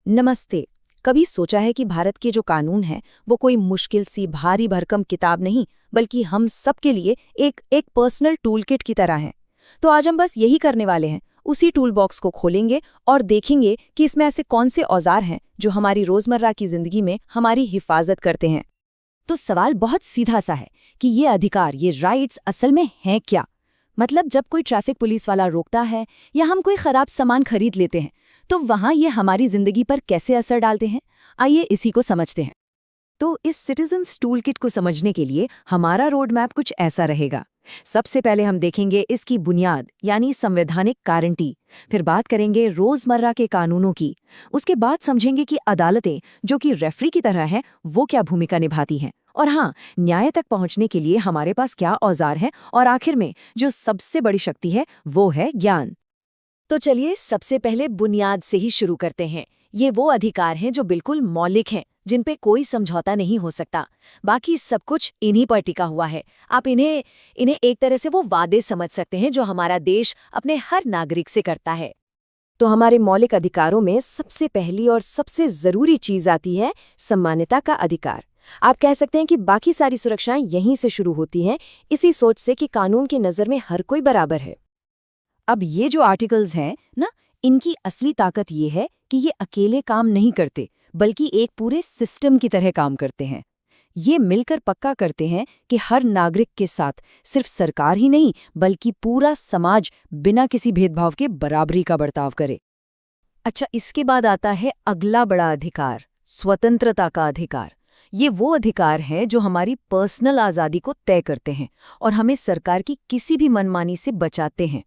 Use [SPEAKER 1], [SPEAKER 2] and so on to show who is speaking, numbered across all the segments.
[SPEAKER 1] नमस्ते। कभी सोचा है कि भारत के जो कानून हैं वो कोई मुश्किल सी भारी भरकम किताब नहीं, बल्कि हम सबके लिए एक एक पर्सनल टूल किट की तरह हैं। तो आज हम बस यही करने वाले हैं, उसी टूल बॉक्स को खोलेंगे और देखेंगे कि इसमें ऐसे कौन से औजार हैं जो हमारी रोजमर्रा की जिंदगी में हमारी हिफाजत करते हैं।
[SPEAKER 2] तो सवाल बहुत सीधा सा है कि ये अधिकार, ये राइट्स असल में हैं क्या? मतलब जब कोई ट्रैफिक पुलिस वाला रोकता है या हम कोई खराब सामान खरीद लेते हैं, तो वहाँ ये हमारी जिंदगी पर कैसे असर डालते हैं? आइए इसी को समझते हैं। तो इस सिटीजन्स टूलकिट को समझने के लिए हमारा रोड मैप कुछ ऐसा रहेगा। सबसे पहले हम देखेंगे इसकी बुनियाद यानी संवैधानिक गारंटी। फिर बात करेंगे रोजमर्रा के कानूनों की। उसके बाद समझेंगे कि अदालतें, जो कि रेफरी की तरह हैं, वो क्या भूमिका निभाती हैं। और हाँ, न्याय तक पहुंचने के लिए हमारे पास क्या औजार हैं। और आखिर में जो सबसे बड़ी शक्ति है वो है ज्ञान। तो चलिए सबसे पहले बुनियाद से ही शुरू करते हैं। ये वो अधिकार हैं जो बिल्कुल मौलिक हैं, जिन पे कोई समझौता नहीं हो सकता। बाकी सब कुछ इन्हीं पर टिका हुआ है। आप इन्हें इन्हें एक तरह से वो वादे समझ सकते हैं जो हमारा देश अपने हर नागरिक से करता है।
[SPEAKER 1] तो हमारे मौलिक अधिकारों में सबसे पहली और सबसे जरूरी चीज आती है सम्मानता का अधिकार। आप कह सकते हैं कि बाकी सारी सुरक्षाएं यहीं से शुरू होती हैं, इसी सोच से कि कानून की नज़र में हर कोई बराबर है।
[SPEAKER 2] अब ये जो आर्टिकल्स हैं ना, इनकी असली ताकत ये है कि ये अकेले काम नहीं करते, बल्कि एक पूरे सिस्टम की तरह काम करते हैं। ये मिलकर पक्का करते हैं कि हर नागरिक के साथ सिर्फ सरकार ही नहीं, बल्कि पूरा समाज बिना किसी भेदभाव के बराबरी का बर्ताव करे। अच्छा, इसके बाद आता है अगला बड़ा अधिकार, स्वतंत्रता का अधिकार। ये वो अधिकार है जो हमारी पर्सनल आज़ादी को तय करते हैं और हमें सरकार की किसी भी मनमानी से बचाते हैं।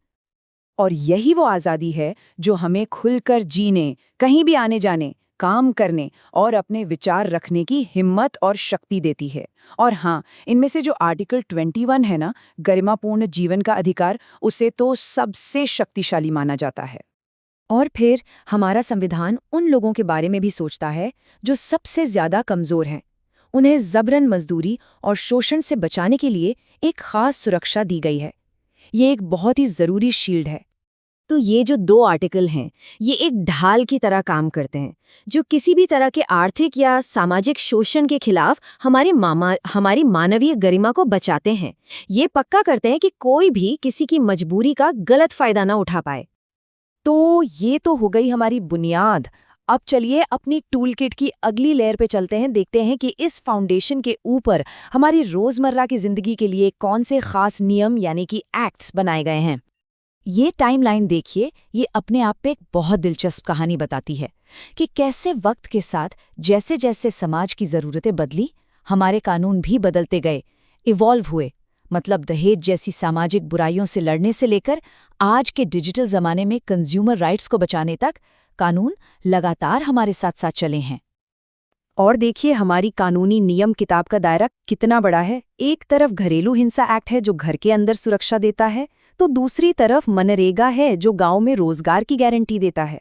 [SPEAKER 2] और यही वो आज़ादी है जो हमें खुलकर जीने, कहीं भी आने जाने, काम करने और अपने विचार रखने की हिम्मत और शक्ति देती है। और हाँ, इनमें से जो आर्टिकल 21 है ना, गरिमापूर्ण जीवन का अधिकार, उसे तो सबसे शक्तिशाली माना जाता है। और फिर हमारा संविधान उन लोगों के बारे में भी सोचता है जो सबसे ज्यादा कमजोर हैं। उन्हें जबरन मजदूरी और शोषण से बचाने के लिए एक खास सुरक्षा दी गई है। ये एक बहुत ही जरूरी शील्ड है। तो ये जो दो आर्टिकल हैं, ये एक ढाल की तरह काम करते हैं, जो किसी भी तरह के आर्थिक या सामाजिक शोषण के खिलाफ हमारी मानवीय गरिमा को बचाते हैं। ये पक्का करते हैं कि कोई भी किसी की मजबूरी का गलत फायदा ना उठा पाए। तो ये तो हो गई हमारी बुनियाद। अब चलिए अपनी टूलकिट की अगली लेयर पे चलते हैं, देखते हैं कि इस फाउंडेशन के ऊपर हमारी रोजमर्रा की जिंदगी के लिए कौन से खास नियम यानी कि एक्ट्स बनाए गए हैं। ये टाइमलाइन देखिए, ये अपने आप पे एक बहुत दिलचस्प कहानी बताती है कि कैसे वक्त के साथ जैसे जैसे समाज की ज़रूरतें बदली, हमारे कानून भी बदलते गए, इवॉल्व हुए। मतलब दहेज जैसी सामाजिक बुराइयों से लड़ने से लेकर आज के डिजिटल ज़माने में कंज्यूमर राइट्स को बचाने तक कानून लगातार हमारे साथ साथ चले हैं। और देखिए हमारी कानूनी नियम किताब का दायरा कितना बड़ा है। एक तरफ घरेलू हिंसा एक्ट है जो घर के अंदर सुरक्षा देता है, तो दूसरी तरफ मनरेगा है जो गांव में रोजगार की गारंटी देता है।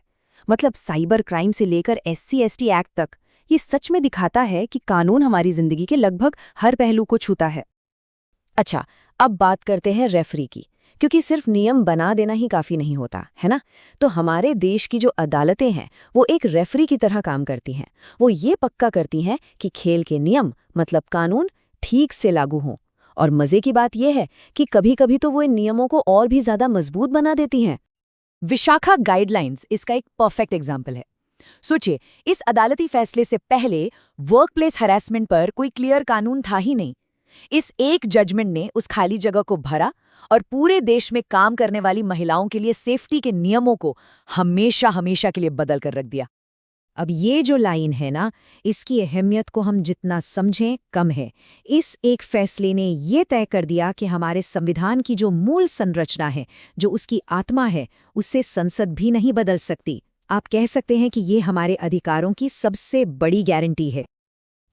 [SPEAKER 2] मतलब साइबर क्राइम से लेकर SC/ST एक्ट तक ये सच में दिखाता है कि कानून हमारी जिंदगी के लगभग हर पहलू को छूता है। अच्छा, अब बात करते हैं रेफरी की, क्योंकि सिर्फ नियम बना देना ही काफी नहीं होता है ना। तो हमारे देश की जो अदालतें हैं वो एक रेफरी की तरह काम करती हैं। वो ये पक्का करती हैं कि खेल के नियम मतलब कानून ठीक से लागू हों। और मजे की बात यह है कि कभी कभी तो वो इन नियमों को और भी ज्यादा मजबूत बना देती हैं। विशाखा गाइडलाइंस इसका एक परफेक्ट एग्जाम्पल है। सोचिए, इस अदालती फैसले से पहले वर्कप्लेस हैरेसमेंट पर कोई क्लियर कानून था ही नहीं। इस एक जजमेंट ने उस खाली जगह को भरा और पूरे देश में काम करने वाली महिलाओं के लिए सेफ्टी के नियमों को हमेशा हमेशा के लिए बदल कर रख दिया। अब ये जो लाइन है ना, इसकी अहमियत को हम जितना समझें कम है। इस एक फैसले ने ये तय कर दिया कि हमारे संविधान की जो मूल संरचना है, जो उसकी आत्मा है, उससे संसद भी नहीं बदल सकती। आप कह सकते हैं कि ये हमारे अधिकारों की सबसे बड़ी गारंटी है।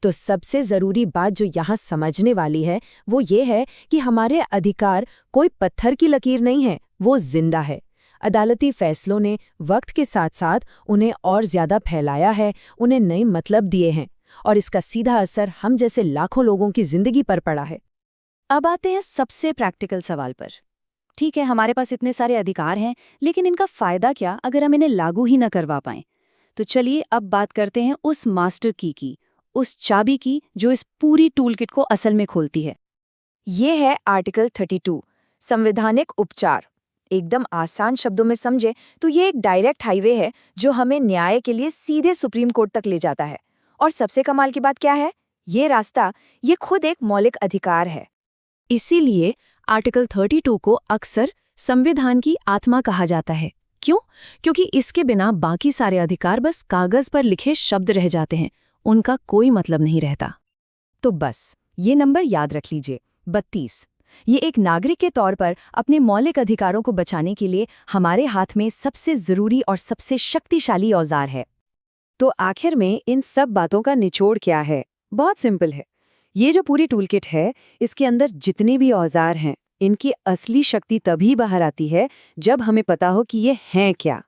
[SPEAKER 2] तो सबसे जरूरी बात जो यहाँ समझने वाली है वो ये है कि हमारे अधिकार कोई पत्थर की लकीर नहीं है, वो जिंदा है। अदालती फैसलों ने वक्त के साथ साथ उन्हें और ज्यादा फैलाया है, उन्हें नए मतलब दिए हैं, और इसका सीधा असर हम जैसे लाखों लोगों की जिंदगी पर पड़ा है। अब आते हैं सबसे प्रैक्टिकल सवाल पर। ठीक है, हमारे पास इतने सारे अधिकार हैं, लेकिन इनका फायदा क्या अगर हम इन्हें लागू ही न करवा पाएं? तो चलिए अब बात करते हैं उस मास्टर की, उस चाबी की जो इस पूरी टूलकिट को असल में खोलती है।
[SPEAKER 1] ये है आर्टिकल 32, संवैधानिक उपचार। एकदम आसान शब्दों में समझे तो ये एक डायरेक्ट हाईवे है जो हमें न्याय के लिए सीधे सुप्रीम कोर्ट तक ले जाता है। और सबसे कमाल की बात क्या है? ये रास्ता, ये खुद एक मौलिक अधिकार है।
[SPEAKER 2] इसीलिए आर्टिकल 32 को अक्सर संविधान की आत्मा कहा जाता है। क्यों? क्योंकि इसके बिना बाकी सारे अधिकार बस कागज पर लिखे शब्द रह जाते हैं, उनका कोई मतलब नहीं रहता।
[SPEAKER 1] तो बस ये नंबर याद रख लीजिए, 32। ये एक नागरिक के तौर पर अपने मौलिक अधिकारों को बचाने के लिए हमारे हाथ में सबसे जरूरी और सबसे शक्तिशाली औजार है।
[SPEAKER 2] तो आखिर में इन सब बातों का निचोड़ क्या है? बहुत सिंपल है। ये जो पूरी टूलकिट है, इसके अंदर जितने भी औजार हैं, इनकी असली शक्ति तभी बाहर आती है जब हमें पता हो कि ये हैं क्या।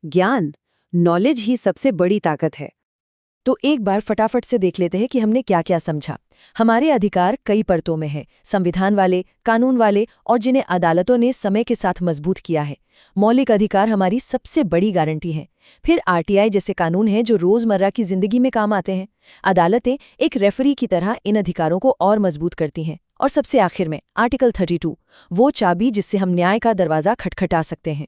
[SPEAKER 2] ज्ञान, नॉलेज ही सबसे बड़ी ताकत है।
[SPEAKER 1] तो एक बार फटाफट से देख लेते हैं कि हमने क्या क्या समझा। हमारे अधिकार कई परतों में हैं, संविधान वाले, कानून वाले और जिन्हें अदालतों ने समय के साथ मजबूत किया है। मौलिक अधिकार हमारी सबसे बड़ी गारंटी है। फिर आरटीआई जैसे कानून हैं जो रोजमर्रा की जिंदगी में काम आते हैं। अदालतें एक रेफरी की तरह इन अधिकारों को और मजबूत करती हैं। और सबसे आखिर में आर्टिकल 32, वो चाबी जिससे हम न्याय का दरवाजा खटखटा सकते हैं।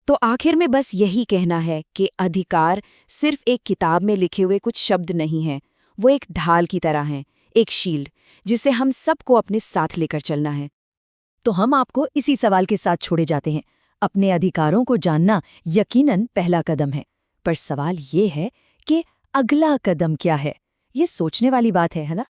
[SPEAKER 2] तो आखिर में बस यही कहना है कि अधिकार सिर्फ एक किताब में लिखे हुए कुछ शब्द नहीं हैं, वो एक ढाल की तरह हैं, एक शील्ड जिसे हम सबको अपने साथ लेकर चलना है।
[SPEAKER 1] तो हम आपको इसी सवाल के साथ छोड़े जाते हैं। अपने अधिकारों को जानना यकीनन पहला कदम है, पर सवाल ये है कि अगला कदम क्या है? ये सोचने वाली बात है ना?